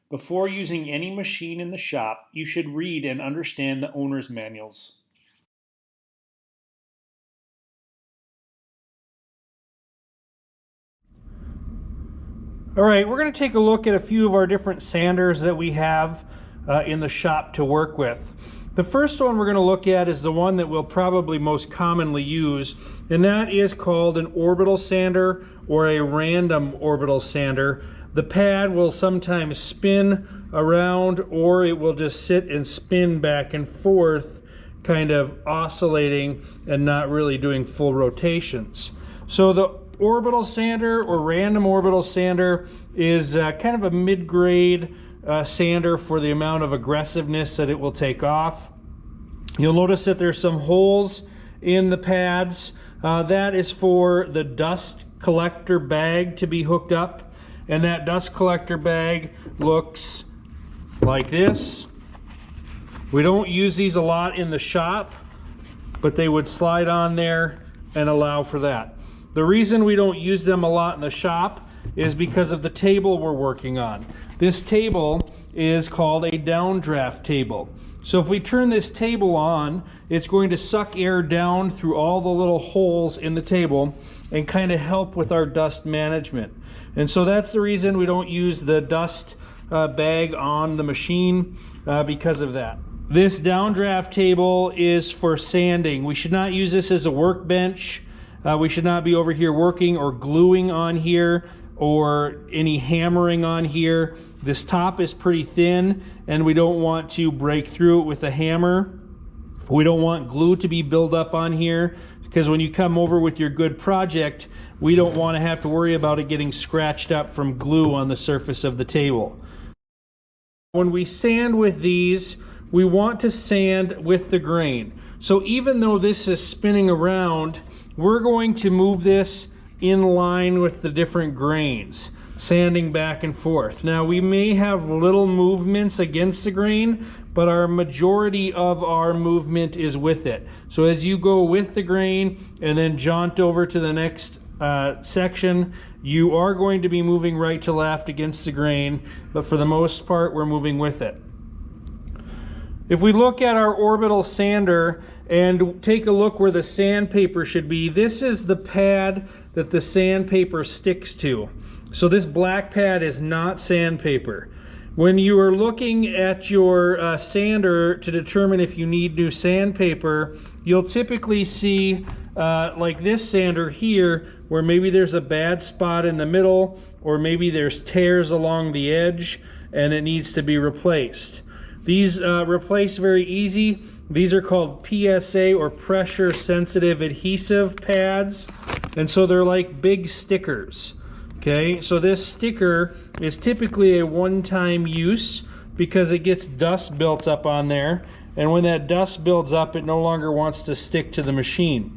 Before using any machine in the shop, you should read and understand the owner's manuals. All right, we're going to take a look at a few of our different sanders that we have in the shop to work with. The first one we're going to look at is the one that we'll probably most commonly use, and that is called an orbital sander or a random orbital sander. The pad will sometimes spin around, or it will just sit and spin back and forth, kind of oscillating and not really doing full rotations. So the orbital sander or random orbital sander is kind of a mid-grade sander for the amount of aggressiveness that it will take off. You'll notice that there's some holes in the pads. That is for the dust collector bag to be hooked up, and that dust collector bag looks like this. We don't use these a lot in the shop, but they would slide on there and allow for that. The reason we don't use them a lot in the shop is because of the table we're working on. This table is called a downdraft table. So if we turn this table on, it's going to suck air down through all the little holes in the table and kind of help with our dust management. And so that's the reason we don't use the dust bag on the machine, because of that. This downdraft table is for sanding. We should not use this as a workbench. We should not be over here working or gluing on here or any hammering on here. This top is pretty thin and we don't want to break through it with a hammer. We don't want glue to be built up on here, because when you come over with your good project, we don't want to have to worry about it getting scratched up from glue on the surface of the table. When we sand with these, we want to sand with the grain. So even though this is spinning around, we're going to move this in line with the different grains, sanding back and forth. Now we may have little movements against the grain, but our majority of our movement is with it. So as you go with the grain and then jaunt over to the next section, you are going to be moving right to left against the grain, but for the most part we're moving with it. If we look at our orbital sander and take a look where the sandpaper should be, this is the pad that the sandpaper sticks to. So this black pad is not sandpaper. When you are looking at your sander to determine if you need new sandpaper, you'll typically see like this sander here, where maybe there's a bad spot in the middle, or maybe there's tears along the edge and it needs to be replaced. These replace very easy. These are called PSA or pressure sensitive adhesive pads, and so they're like big stickers. Okay, so this sticker is typically a one-time use because it gets dust built up on there, and when that dust builds up, it no longer wants to stick to the machine.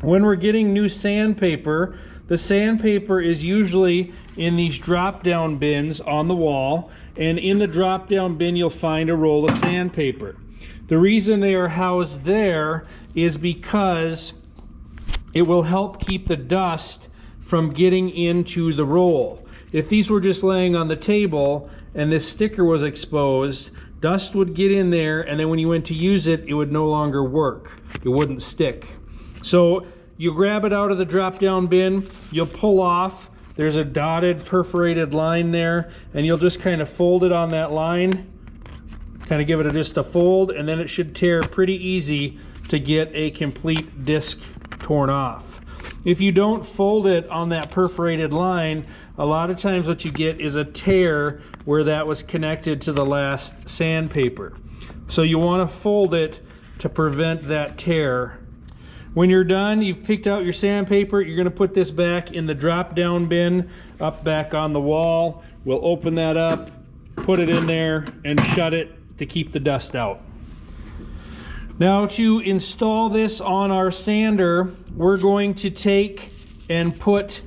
When we're getting new sandpaper, the sandpaper is usually in these drop-down bins on the wall, and in the drop-down bin you'll find a roll of sandpaper. The reason they are housed there is because it will help keep the dust from getting into the roll. If these were just laying on the table and this sticker was exposed, dust would get in there, and then when you went to use it, it would no longer work. It wouldn't stick. So you grab it out of the drop-down bin, you'll pull off. There's a dotted perforated line there, and you'll just kind of fold it on that line, kind of give it just a fold, and then it should tear pretty easy to get a complete disc torn off. If you don't fold it on that perforated line, a lot of times what you get is a tear where that was connected to the last sandpaper. So you want to fold it to prevent that tear. When you're done, you've picked out your sandpaper, you're going to put this back in the drop-down bin up back on the wall. We'll open that up, put it in there, and shut it to keep the dust out. Now to install this on our sander, we're going to take and put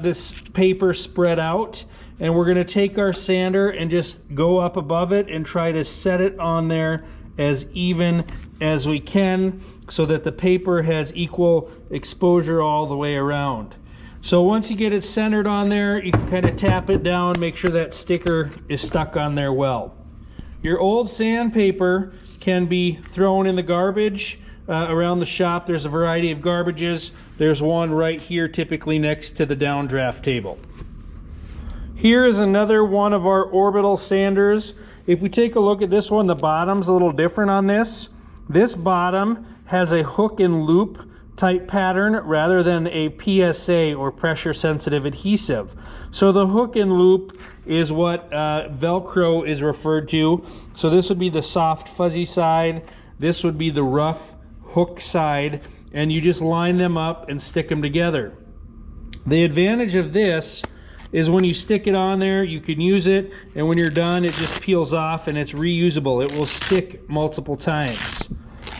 this paper spread out, and we're going to take our sander and just go up above it and try to set it on there as even as we can so that the paper has equal exposure all the way around. So once you get it centered on there, you can kind of tap it down, make sure that sticker is stuck on there well. Your old sandpaper can be thrown in the garbage around the shop. There's a variety of garbages. There's one right here typically next to the downdraft table. Here is another one of our Orbital sanders. If we take a look at this one, the bottom's a little different on this. This bottom has a hook and loop type pattern rather than a PSA or pressure sensitive adhesive. So the hook and loop is what Velcro is referred to. So this would be the soft fuzzy side, this would be the rough hook side, and you just line them up and stick them together. The advantage of this is when you stick it on there, you can use it, and when you're done it just peels off and it's reusable. It will stick multiple times.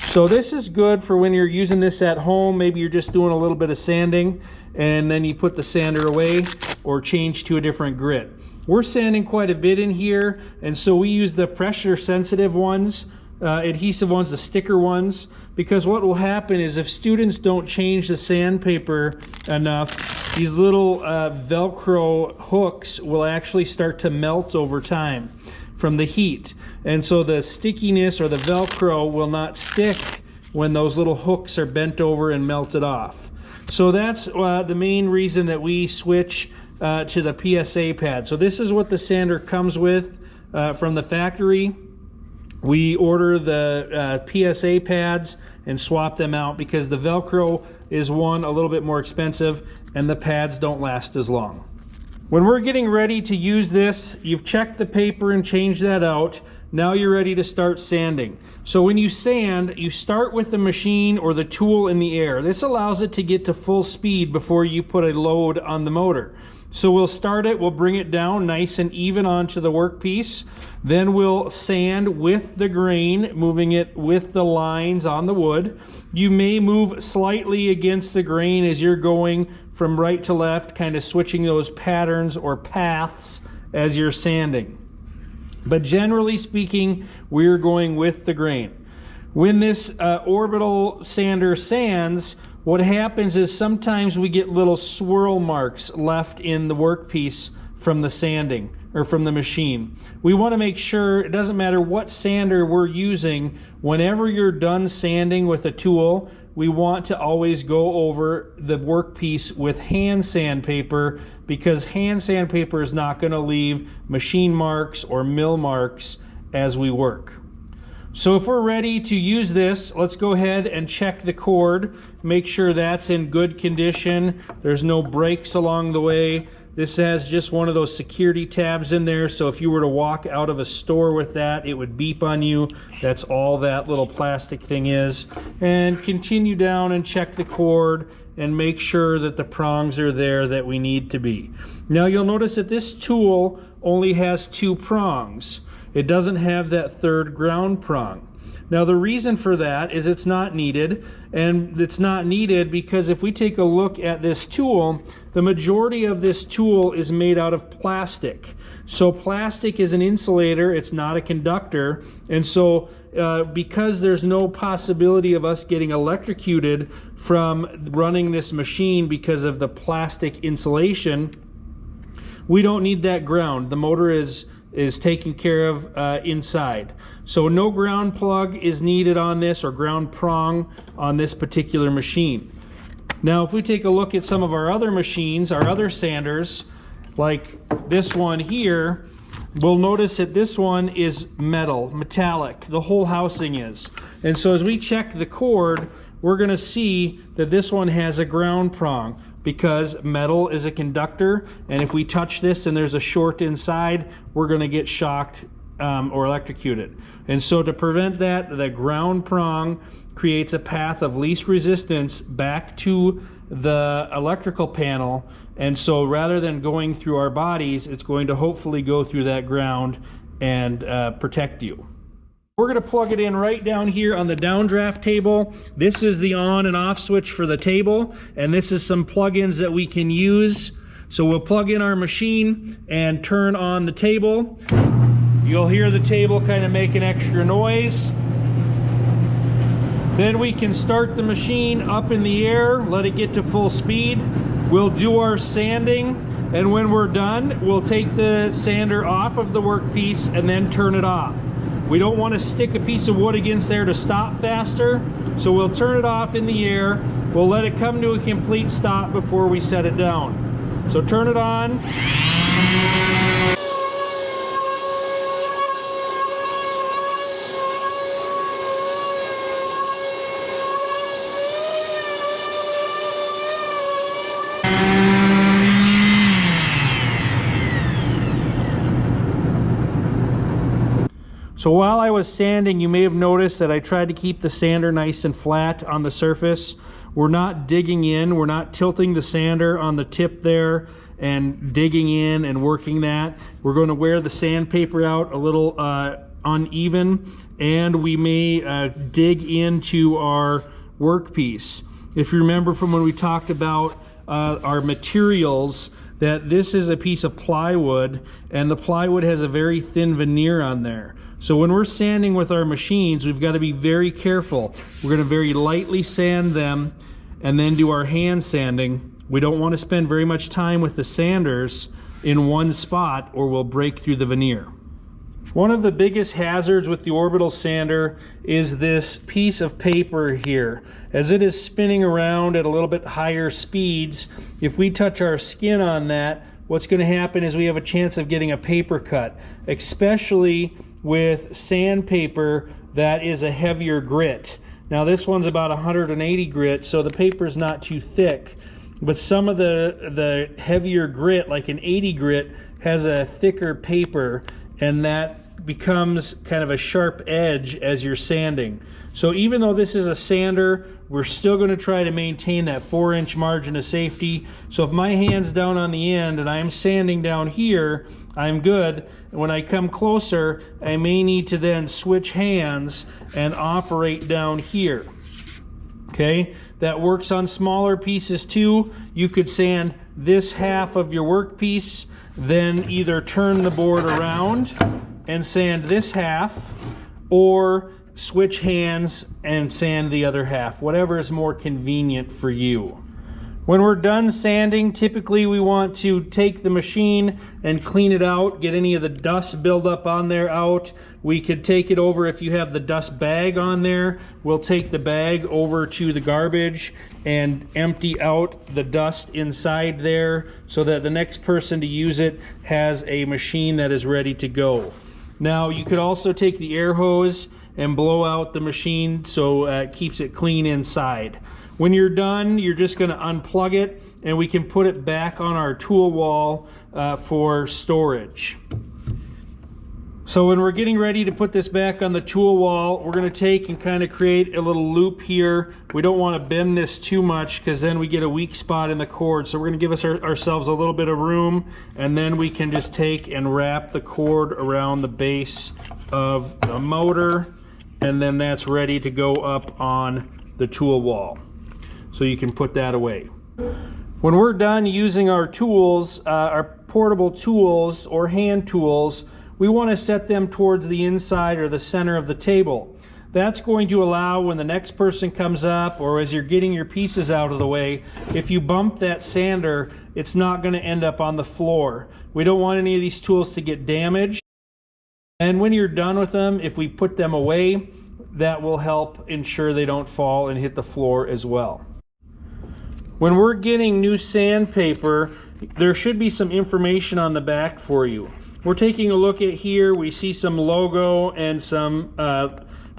So this is good for when you're using this at home. Maybe you're just doing a little bit of sanding and then you put the sander away or change to a different grit. We're sanding quite a bit in here, and so we use the pressure sensitive ones, adhesive ones, the sticker ones, because what will happen is if students don't change the sandpaper enough, these little Velcro hooks will actually start to melt over time from the heat, and so the stickiness or the Velcro will not stick when those little hooks are bent over and melted off. So that's the main reason that we switch to the PSA pad. So this is what the sander comes with from the factory. We order the PSA pads and swap them out because the Velcro is one, a little bit more expensive, and the pads don't last as long. When we're getting ready to use this, you've checked the paper and changed that out. Now you're ready to start sanding. So when you sand, you start with the machine or the tool in the air. This allows it to get to full speed before you put a load on the motor. So we'll start it, we'll bring it down nice and even onto the workpiece. Then we'll sand with the grain, moving it with the lines on the wood. You may move slightly against the grain as you're going from right to left, kind of switching those patterns or paths as you're sanding. But generally speaking, we're going with the grain. When this Orbital sander sands, what happens is sometimes we get little swirl marks left in the workpiece from the sanding or from the machine. We want to make sure, it doesn't matter what sander we're using, whenever you're done sanding with a tool, we want to always go over the workpiece with hand sandpaper, because hand sandpaper is not going to leave machine marks or mill marks as we work. So if we're ready to use this, let's go ahead and check the cord, make sure that's in good condition. There's no breaks along the way. This has just one of those security tabs in there, so if you were to walk out of a store with that, it would beep on you. That's all that little plastic thing is. And continue down and check the cord and make sure that the prongs are there that we need to be. Now you'll notice that this tool only has 2 prongs. It doesn't have that third ground prong. Now the reason for that is it's not needed, and it's not needed because if we take a look at this tool, the majority of this tool is made out of plastic. So plastic is an insulator, it's not a conductor, and so because there's no possibility of us getting electrocuted from running this machine because of the plastic insulation, we don't need that ground. The motor is taken care of inside. So no ground plug is needed on this, or ground prong on this particular machine. Now if we take a look at some of our other machines, our other sanders, like this one here, we'll notice that this one is metallic. The whole housing is. And so as we check the cord, we're going to see that this one has a ground prong, because metal is a conductor, and if we touch this and there's a short inside, we're going to get shocked or electrocuted. And so to prevent that, the ground prong creates a path of least resistance back to the electrical panel, and so rather than going through our bodies, it's going to hopefully go through that ground and protect you. We're going to plug it in right down here on the downdraft table. This is the on and off switch for the table, and this is some plugins that we can use. So we'll plug in our machine and turn on the table. You'll hear the table kind of make an extra noise. Then we can start the machine up in the air, let it get to full speed. We'll do our sanding, and when we're done, we'll take the sander off of the workpiece and then turn it off. We don't want to stick a piece of wood against there to stop faster, so we'll turn it off in the air. We'll let it come to a complete stop before we set it down. So turn it on. So while I was sanding, you may have noticed that I tried to keep the sander nice and flat on the surface. We're not digging in, we're not tilting the sander on the tip there and digging in and working that. We're going to wear the sandpaper out a little uneven, and we may dig into our workpiece. If you remember from when we talked about our materials, that this is a piece of plywood, and the plywood has a very thin veneer on there. So when we're sanding with our machines, we've got to be very careful. We're going to very lightly sand them and then do our hand sanding. We don't want to spend very much time with the sanders in one spot, or we'll break through the veneer. One of the biggest hazards with the Orbital sander is this piece of paper here. As it is spinning around at a little bit higher speeds, if we touch our skin on that, what's going to happen is we have a chance of getting a paper cut, especially with sandpaper that is a heavier grit. Now this one's about 180 grit, so the paper is not too thick, but some of the heavier grit, like an 80 grit, has a thicker paper, and that becomes kind of a sharp edge as you're sanding. So even though this is a sander, we're still going to try to maintain that 4-inch margin of safety. So if my hand's down on the end and I'm sanding down here, I'm good. When I come closer, I may need to then switch hands and operate down here. Okay, that works on smaller pieces too. You could sand this half of your workpiece, then either turn the board around and sand this half, or switch hands and sand the other half, whatever is more convenient for you. When we're done sanding, typically we want to take the machine and clean it out, get any of the dust buildup on there out. We could take it over, if you have the dust bag on there, we'll take the bag over to the garbage and empty out the dust inside there so that the next person to use it has a machine that is ready to go. Now you could also take the air hose and blow out the machine so it keeps it clean inside. When you're done, you're just going to unplug it, and we can put it back on our tool wall for storage. So when we're getting ready to put this back on the tool wall, we're going to take and kind of create a little loop here. We don't want to bend this too much because then we get a weak spot in the cord. So we're going to give ourselves a little bit of room, and then we can just take and wrap the cord around the base of the motor, and then that's ready to go up on the tool wall. So you can put that away. When we're done using our tools, our portable tools or hand tools, we want to set them towards the inside or the center of the table. That's going to allow when the next person comes up, or as you're getting your pieces out of the way, if you bump that sander, it's not going to end up on the floor. We don't want any of these tools to get damaged. And when you're done with them, if we put them away, that will help ensure they don't fall and hit the floor as well. When we're getting new sandpaper, there should be some information on the back for you. We're taking a look at here, we see some logo and some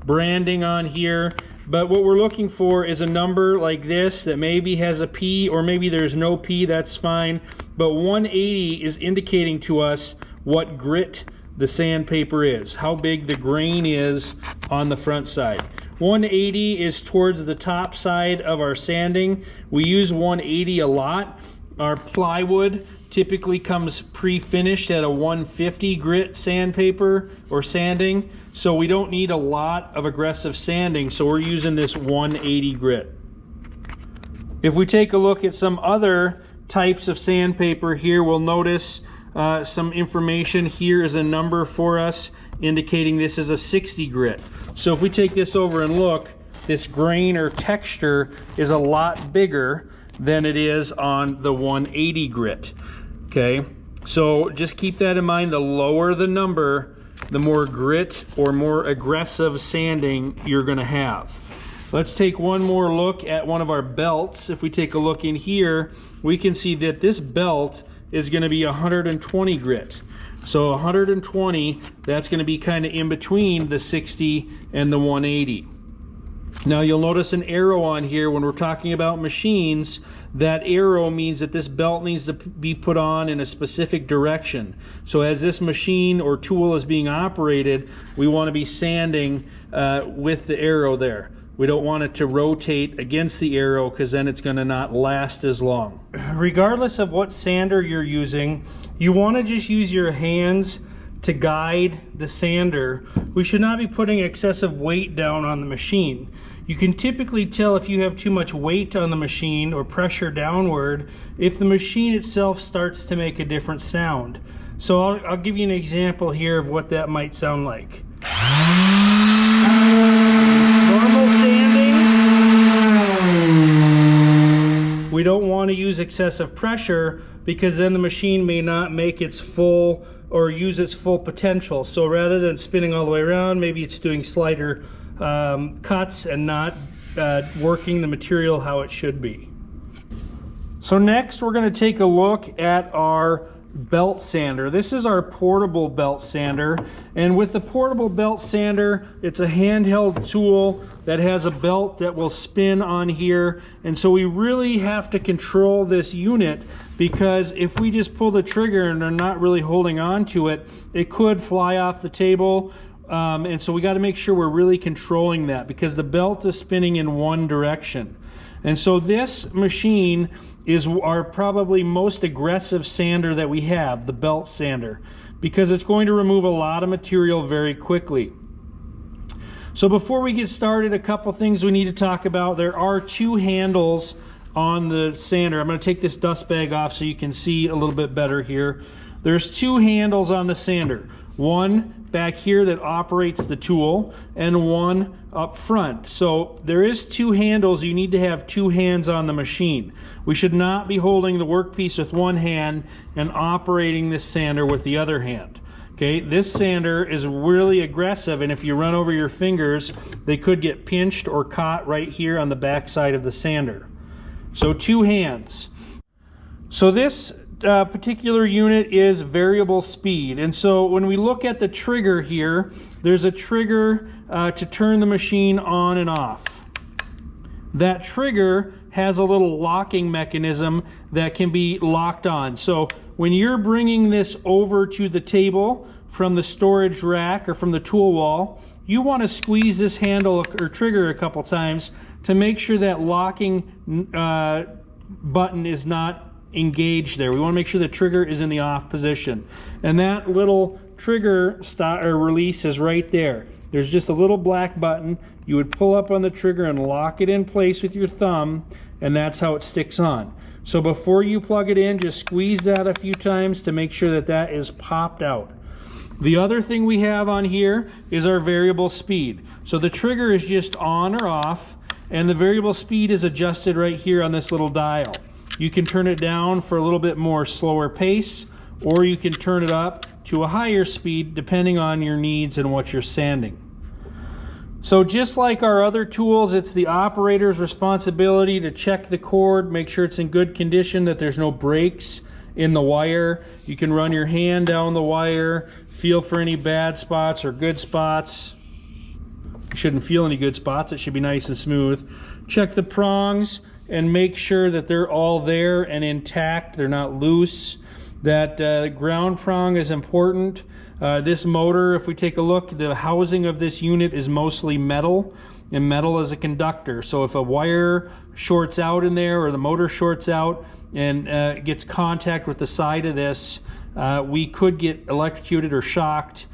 branding on here, but what we're looking for is a number like this that maybe has a P, or maybe there's no P, that's fine, but 180 is indicating to us what grit the sandpaper is, how big the grain is on the front side. 180 is towards the top side of our sanding. We use 180 a lot. Our plywood typically comes pre-finished at a 150 grit sandpaper or sanding, so we don't need a lot of aggressive sanding, so we're using this 180 grit. If we take a look at some other types of sandpaper here, we'll notice some information. Here is a number for us indicating this is a 60 grit. So if we take this over and look, this grain or texture is a lot bigger, than it is on the 180 grit. Okay, so just keep that in mind. The lower the number, the more grit or more aggressive sanding you're going to have. Let's take one more look at one of our belts. If we take a look in here, we can see that this belt is going to be 120 grit. So 120, that's going to be kind of in between the 60 and the 180. Now you'll notice an arrow on here when we're talking about machines. That arrow means that this belt needs to be put on in a specific direction. So as this machine or tool is being operated, we want to be sanding with the arrow there. We don't want it to rotate against the arrow because then it's going to not last as long. Regardless of what sander you're using, you want to just use your hands to guide the sander. We should not be putting excessive weight down on the machine. You can typically tell if you have too much weight on the machine or pressure downward if the machine itself starts to make a different sound. So I'll give you an example here of what that might sound like. Normal sanding, we don't want to use excessive pressure because then the machine may not make its full or use its full potential. So rather than spinning all the way around, maybe it's doing slighter cuts and not working the material how it should be. So next we're going to take a look at our belt sander. This is our portable belt sander, and with the portable belt sander, it's a handheld tool that has a belt that will spin on here, and so we really have to control this unit because if we just pull the trigger and are not really holding on to it, it could fly off the table. And so we got to make sure we're really controlling that because the belt is spinning in one direction. And so this machine is our probably most aggressive sander that we have, the belt sander, because it's going to remove a lot of material very quickly. So before we get started, a couple things we need to talk about. There are two handles on the sander. I'm going to take this dust bag off so you can see a little bit better here. There's two handles on the sander. One back here that operates the tool and one up front. So there is two handles. You need to have two hands on the machine. We should not be holding the workpiece with one hand and operating this sander with the other hand. Okay, this sander is really aggressive, and if you run over your fingers, they could get pinched or caught right here on the back side of the sander. So two hands. So this particular unit is variable speed, and so when we look at the trigger here, there's a trigger to turn the machine on and off. That trigger has a little locking mechanism that can be locked on. So when you're bringing this over to the table from the storage rack or from the tool wall, you want to squeeze this handle or trigger a couple times to make sure that locking button is not engaged there. We want to make sure the trigger is in the off position, and that little trigger stop or release is right there. There's just a little black button. You would pull up on the trigger and lock it in place with your thumb, and that's how it sticks on. So before you plug it in, just squeeze that a few times to make sure that that is popped out. The other thing we have on here is our variable speed. So the trigger is just on or off, and the variable speed is adjusted right here on this little dial. You can turn it down for a little bit more slower pace, or you can turn it up to a higher speed depending on your needs and what you're sanding. So just like our other tools, it's the operator's responsibility to check the cord, make sure it's in good condition, that there's no breaks in the wire. You can run your hand down the wire, feel for any bad spots or good spots. You shouldn't feel any good spots, it should be nice and smooth. Check the prongs and make sure that they're all there and intact, they're not loose. That ground prong is important. This motor, if we take a look, the housing of this unit is mostly metal, and metal is a conductor. So if a wire shorts out in there or the motor shorts out and gets contact with the side of this, we could get electrocuted or shocked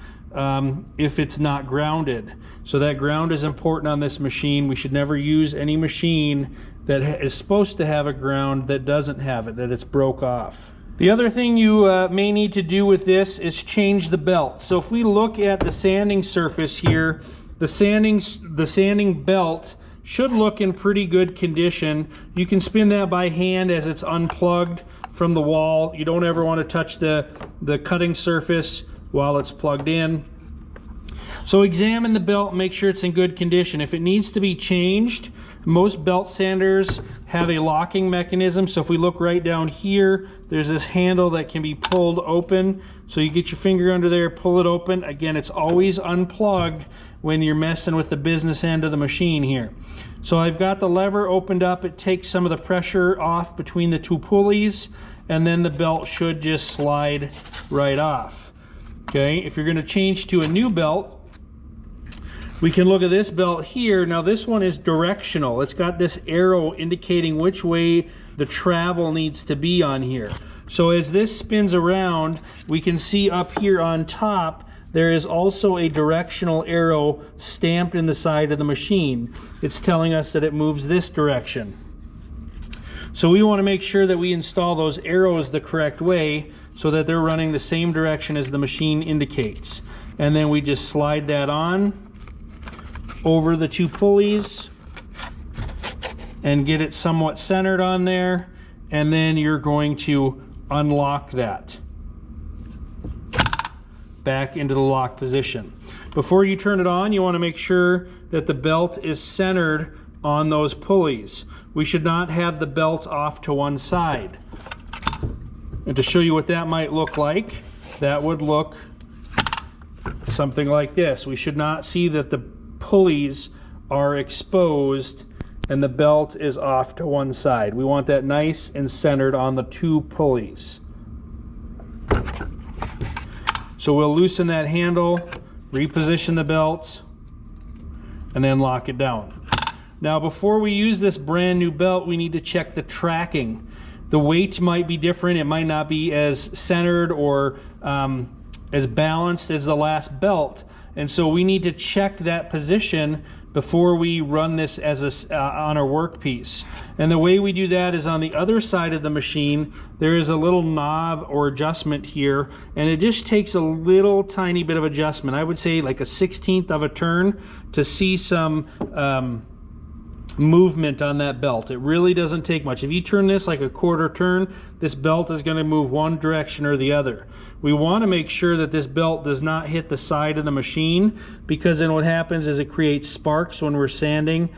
if it's not grounded. So that ground is important on this machine. We should never use any machine that is supposed to have a ground that doesn't have it, that it's broke off. The other thing you may need to do with this is change the belt. So if we look at the sanding surface here, the sanding belt should look in pretty good condition. You can spin that by hand as it's unplugged from the wall. You don't ever want to touch the cutting surface while it's plugged in. So examine the belt, make sure it's in good condition. If it needs to be changed, most belt sanders have a locking mechanism. So if we look right down here, there's this handle that can be pulled open. So you get your finger under there, pull it open. Again, it's always unplugged when you're messing with the business end of the machine here. So I've got the lever opened up. It takes some of the pressure off between the two pulleys, and then the belt should just slide right off. Okay, if you're going to change to a new belt, we can look at this belt here. Now this one is directional. It's got this arrow indicating which way the travel needs to be on here. So as this spins around, we can see up here on top, there is also a directional arrow stamped in the side of the machine. It's telling us that it moves this direction. So we want to make sure that we install those arrows the correct way so that they're running the same direction as the machine indicates. And then we just slide that on over the two pulleys and get it somewhat centered on there, and then you're going to unlock that back into the lock position. Before you turn it on, you want to make sure that the belt is centered on those pulleys. We should not have the belt off to one side. And to show you what that might look like, that would look something like this. We should not see that the pulleys are exposed and the belt is off to one side. We want that nice and centered on the two pulleys. So we'll loosen that handle, reposition the belt, and then lock it down. Now before we use this brand new belt, we need to check the tracking. The weight might be different. It might not be as centered or as balanced as the last belt. And so we need to check that position before we run this as on our workpiece. And the way we do that is on the other side of the machine, there is a little knob or adjustment here, and it just takes a little tiny bit of adjustment. I would say like a 1/16 of a turn to see some movement on that belt. It really doesn't take much. If you turn this like a 1/4 turn, this belt is going to move one direction or the other. We want to make sure that this belt does not hit the side of the machine, because then what happens is it creates sparks when we're sanding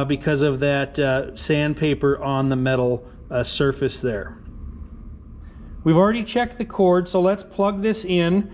because of that sandpaper on the metal surface there. We've already checked the cord, so let's plug this in.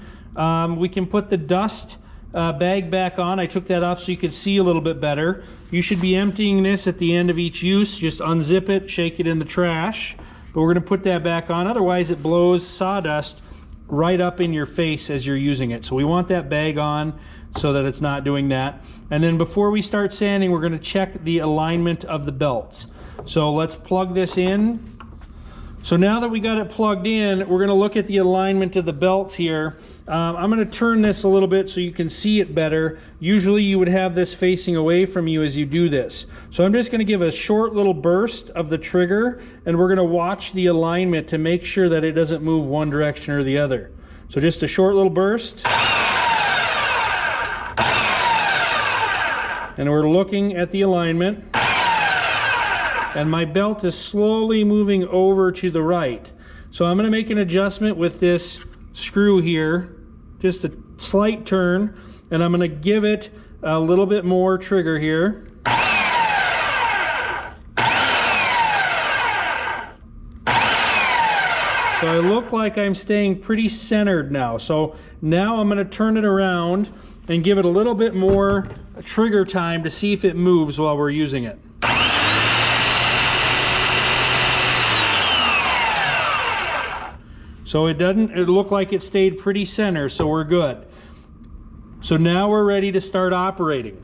We can put the dust bag back on. I took that off so you could see a little bit better. You should be emptying this at the end of each use. Just unzip it, shake it in the trash. But we're going to put that back on. Otherwise it blows sawdust right up in your face as you're using it. So we want that bag on so that it's not doing that. And then before we start sanding, we're going to check the alignment of the belts. So let's plug this in. So now that we got it plugged in, we're going to look at the alignment of the belts here. I'm going to turn this a little bit so you can see it better. Usually you would have this facing away from you as you do this. So I'm just going to give a short little burst of the trigger, and we're going to watch the alignment to make sure that it doesn't move one direction or the other. So just a short little burst. And we're looking at the alignment. And my belt is slowly moving over to the right. So I'm going to make an adjustment with this screw here, just a slight turn, and I'm going to give it a little bit more trigger here. So I look like I'm staying pretty centered now. So now I'm going to turn it around and give it a little bit more trigger time to see if it moves while we're using it. So it looked like it stayed pretty center, so we're good. So now we're ready to start operating.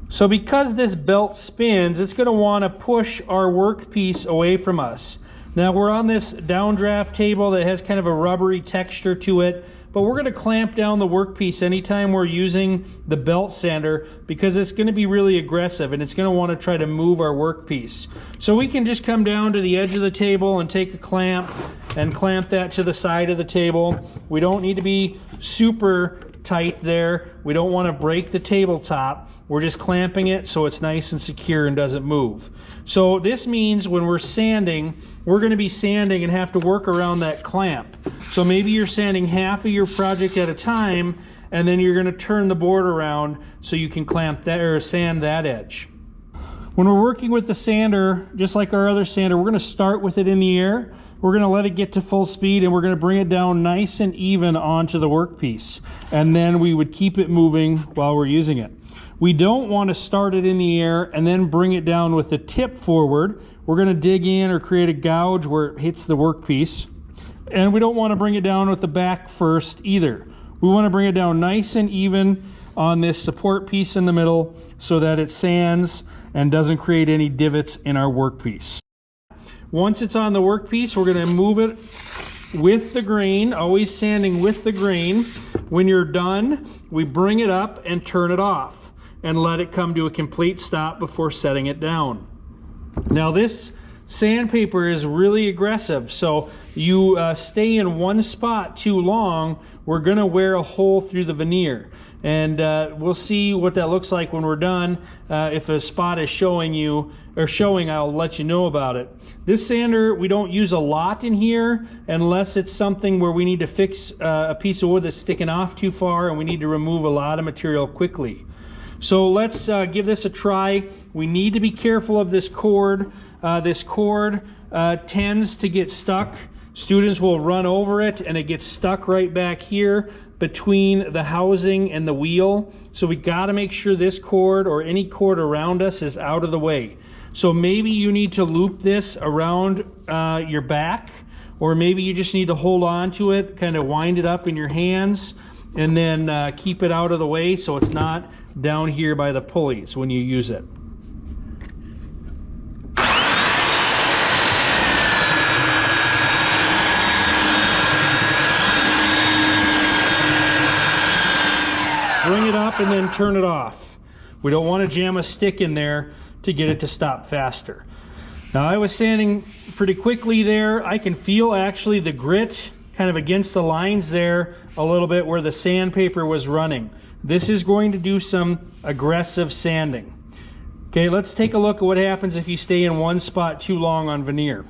So because this belt spins, it's going to want to push our workpiece away from us. Now we're on this downdraft table that has kind of a rubbery texture to it, but we're going to clamp down the workpiece anytime we're using the belt sander, because it's going to be really aggressive and it's going to want to try to move our workpiece. So we can just come down to the edge of the table and take a clamp and clamp that to the side of the table. We don't need to be super tight there. We don't want to break the tabletop. We're just clamping it so it's nice and secure and doesn't move. So this means when we're sanding, we're going to be sanding and have to work around that clamp. So maybe you're sanding half of your project at a time, and then you're going to turn the board around so you can clamp that or sand that edge. When we're working with the sander, just like our other sander, we're going to start with it in the air. We're going to let it get to full speed, and we're going to bring it down nice and even onto the workpiece. And then we would keep it moving while we're using it. We don't want to start it in the air and then bring it down with the tip forward. We're going to dig in or create a gouge where it hits the workpiece. And we don't want to bring it down with the back first either. We want to bring it down nice and even on this support piece in the middle so that it sands and doesn't create any divots in our workpiece. Once it's on the workpiece, we're going to move it with the grain, always sanding with the grain. When you're done, we bring it up and turn it off and let it come to a complete stop before setting it down. Now this sandpaper is really aggressive, so you stay in one spot too long, we're going to wear a hole through the veneer. And we'll see what that looks like when we're done. If a spot is showing, I'll let you know about it. This sander, we don't use a lot in here unless it's something where we need to fix a piece of wood that's sticking off too far and we need to remove a lot of material quickly. So let's give this a try. We need to be careful of this cord. This cord tends to get stuck. Students will run over it and it gets stuck right back here between the housing and the wheel. So we got to make sure this cord or any cord around us is out of the way. So maybe you need to loop this around your back, or maybe you just need to hold on to it, kind of wind it up in your hands, and then keep it out of the way so it's not down here by the pulleys when you use it. Bring it up and then turn it off. We don't want to jam a stick in there to get it to stop faster. Now I was sanding pretty quickly there. I can feel actually the grit kind of against the lines there a little bit where the sandpaper was running. This is going to do some aggressive sanding. Okay, let's take a look at what happens if you stay in one spot too long on veneer.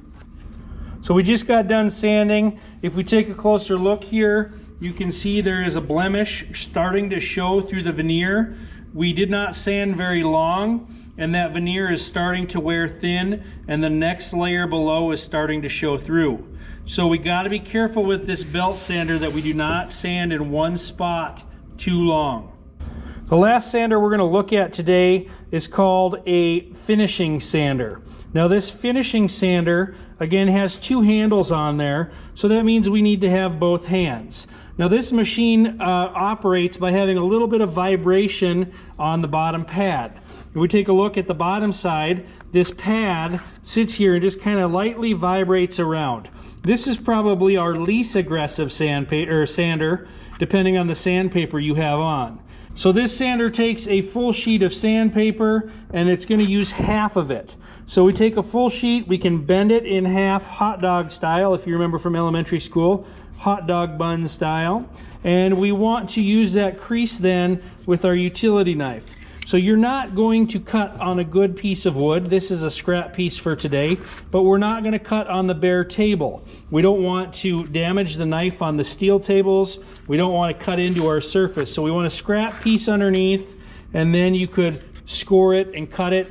So we just got done sanding. If we take a closer look here, you can see there is a blemish starting to show through the veneer. We did not sand very long, and that veneer is starting to wear thin, and the next layer below is starting to show through. So we got to be careful with this belt sander that we do not sand in one spot too long. The last sander we're going to look at today is called a finishing sander. Now this finishing sander, again, has two handles on there, so that means we need to have both hands. Now this machine operates by having a little bit of vibration on the bottom pad. If we take a look at the bottom side, this pad sits here and just kind of lightly vibrates around. This is probably our least aggressive sander, depending on the sandpaper you have on. So this sander takes a full sheet of sandpaper and it's going to use half of it. So we take a full sheet, we can bend it in half hot dog style, if you remember from elementary school, hot dog bun style, and we want to use that crease then with our utility knife. So you're not going to cut on a good piece of wood. This is a scrap piece for today, but we're not going to cut on the bare table. We don't want to damage the knife on the steel tables. We don't want to cut into our surface. So we want a scrap piece underneath, and then you could score it and cut it.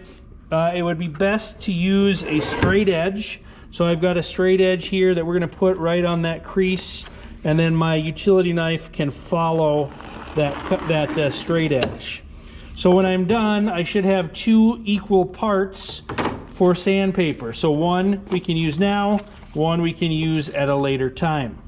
It would be best to use a straight edge. So I've got a straight edge here that we're going to put right on that crease, and then my utility knife can follow that straight edge. So when I'm done, I should have two equal parts for sandpaper. So one we can use now, one we can use at a later time.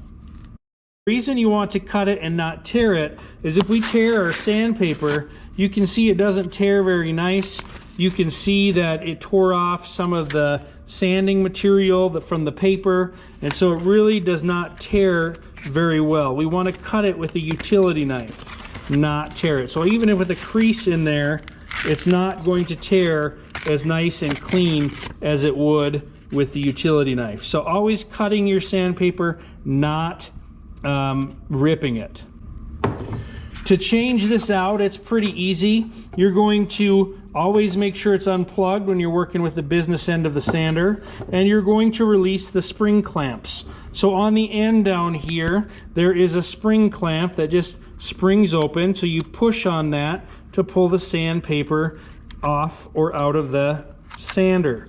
The reason you want to cut it and not tear it is if we tear our sandpaper, you can see it doesn't tear very nice. You can see that it tore off some of the sanding material from the paper, and so it really does not tear very well. We want to cut it with a utility knife, not tear it. So even with a crease in there, it's not going to tear as nice and clean as it would with the utility knife. So always cutting your sandpaper, not ripping it. To change this out, it's pretty easy. You're going to always make sure it's unplugged when you're working with the business end of the sander, and you're going to release the spring clamps. So on the end down here, there is a spring clamp that just springs open, so you push on that to pull the sandpaper off or out of the sander.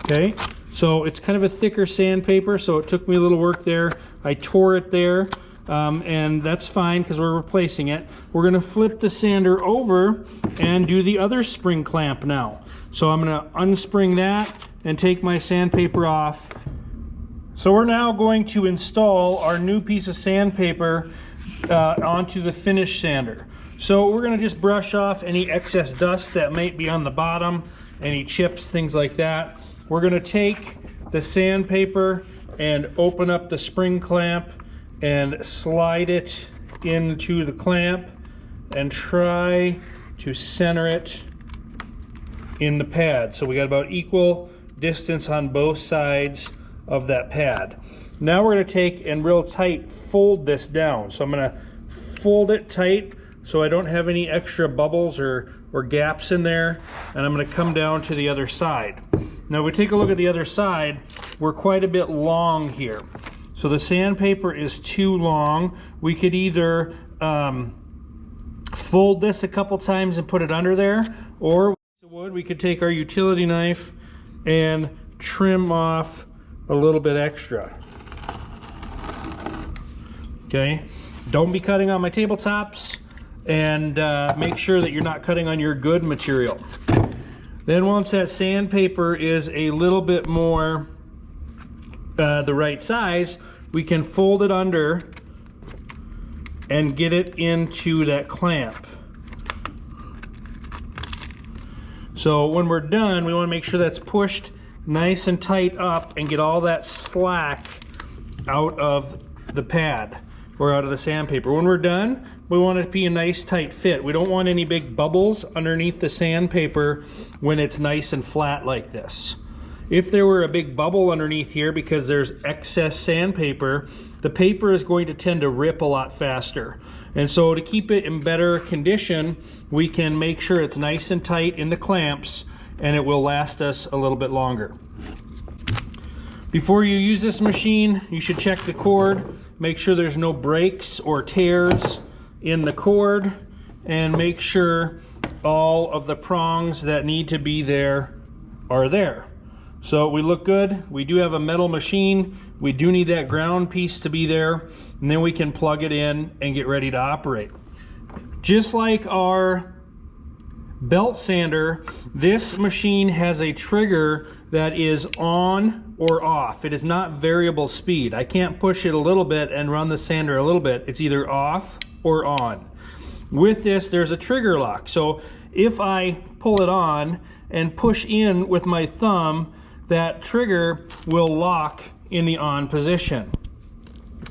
Okay, so it's kind of a thicker sandpaper, so it took me a little work there. I tore it there, and that's fine because we're replacing it. We're going to flip the sander over and do the other spring clamp now. So I'm going to unspring that and take my sandpaper off. So we're now going to install our new piece of sandpaper onto the finish sander. So we're going to just brush off any excess dust that might be on the bottom, any chips, things like that. We're going to take the sandpaper and open up the spring clamp and slide it into the clamp and try to center it in the pad. So we got about equal distance on both sides of that pad. Now we're going to take and real tight fold this down. So I'm going to fold it tight so I don't have any extra bubbles or gaps in there, and I'm going to come down to the other side. Now if we take a look at the other side, we're quite a bit long here. So the sandpaper is too long. We could either fold this a couple times and put it under there, or we could take our utility knife and trim off a little bit extra. Okay, don't be cutting on my tabletops, and make sure that you're not cutting on your good material. Then once that sandpaper is a little bit more the right size, we can fold it under and get it into that clamp. So when we're done, we want to make sure that's pushed nice and tight up and get all that slack out of the pad or out of the sandpaper. When we're done, we want it to be a nice tight fit. We don't want any big bubbles underneath the sandpaper when it's nice and flat like this. If there were a big bubble underneath here because there's excess sandpaper, the paper is going to tend to rip a lot faster. And so to keep it in better condition, we can make sure it's nice and tight in the clamps, and it will last us a little bit longer. Before you use this machine, you should check the cord, make sure there's no breaks or tears in the cord, and make sure all of the prongs that need to be there are there. So we look good. We do have a metal machine. We do need that ground piece to be there, and then we can plug it in and get ready to operate. Just like our belt sander, this machine has a trigger that is on or off. It is not variable speed. I can't push it a little bit and run the sander a little bit. It's either off or on. With this, there's a trigger lock. So if I pull it on and push in with my thumb, that trigger will lock in the on position.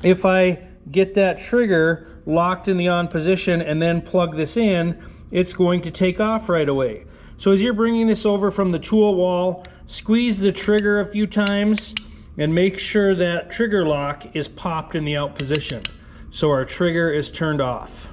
If I get that trigger locked in the on position and then plug this in, it's going to take off right away. So as you're bringing this over from the tool wall, squeeze the trigger a few times and make sure that trigger lock is popped in the out position. So our trigger is turned off.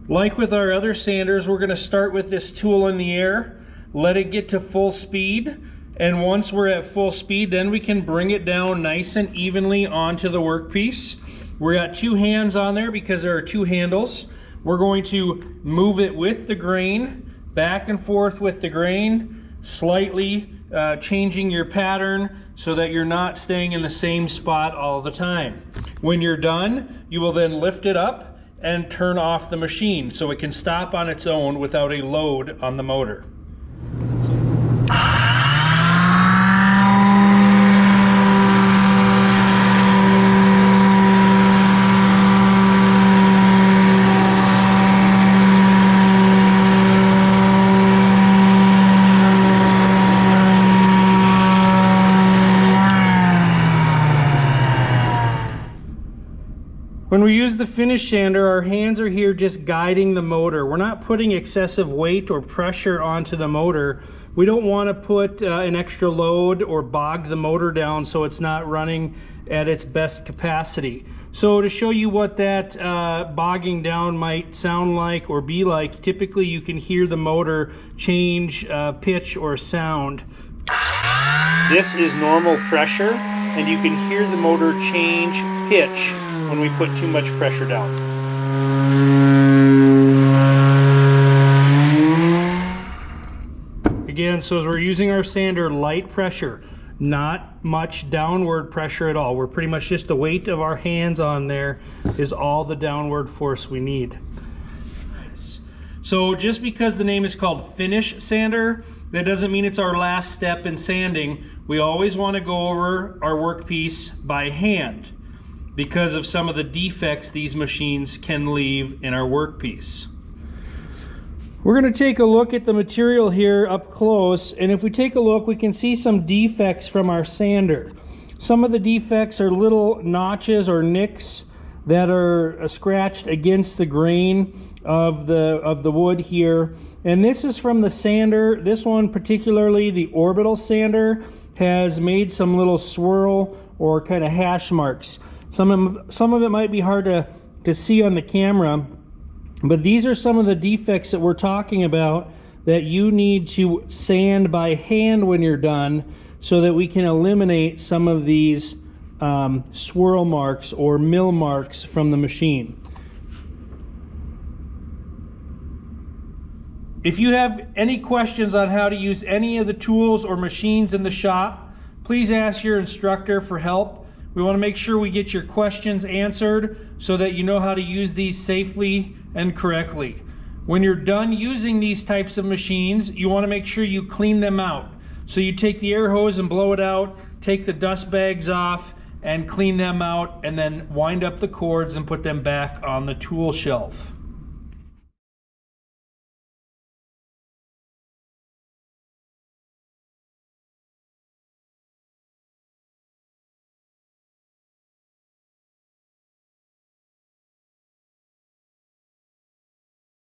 Like with our other sanders, we're going to start with this tool in the air, let it get to full speed, and once we're at full speed, then we can bring it down nice and evenly onto the workpiece. We got two hands on there because there are two handles. We're going to move it with the grain, back and forth with the grain, slightly changing your pattern so that you're not staying in the same spot all the time. When you're done, you will then lift it up and turn off the machine so it can stop on its own without a load on the motor. When we use the finish sander, our hands are here just guiding the motor. We're not putting excessive weight or pressure onto the motor. We don't want to put an extra load or bog the motor down so it's not running at its best capacity. So to show you what that bogging down might sound like or be like, typically you can hear the motor change pitch or sound. This is normal pressure, and you can hear the motor change pitch when we put too much pressure down. Again, so as we're using our sander, light pressure, not much downward pressure at all. We're pretty much just the weight of our hands on there is all the downward force we need. So just because the name is called finish sander, that doesn't mean it's our last step in sanding. We always want to go over our workpiece by hand because of some of the defects these machines can leave in our workpiece. We're going to take a look at the material here up close, and if we take a look, we can see some defects from our sander. Some of the defects are little notches or nicks that are scratched against the grain of the wood here, and this is from the sander. This one particularly, the Orbital sander, has made some little swirl or kind of hash marks. Some of it might be hard to see on the camera, but these are some of the defects that we're talking about that you need to sand by hand when you're done, so that we can eliminate some of these swirl marks or mill marks from the machine. If you have any questions on how to use any of the tools or machines in the shop, please ask your instructor for help. We want to make sure we get your questions answered so that you know how to use these safely and correctly. When you're done using these types of machines, you want to make sure you clean them out. So you take the air hose and blow it out, take the dust bags off and clean them out, and then wind up the cords and put them back on the tool shelf.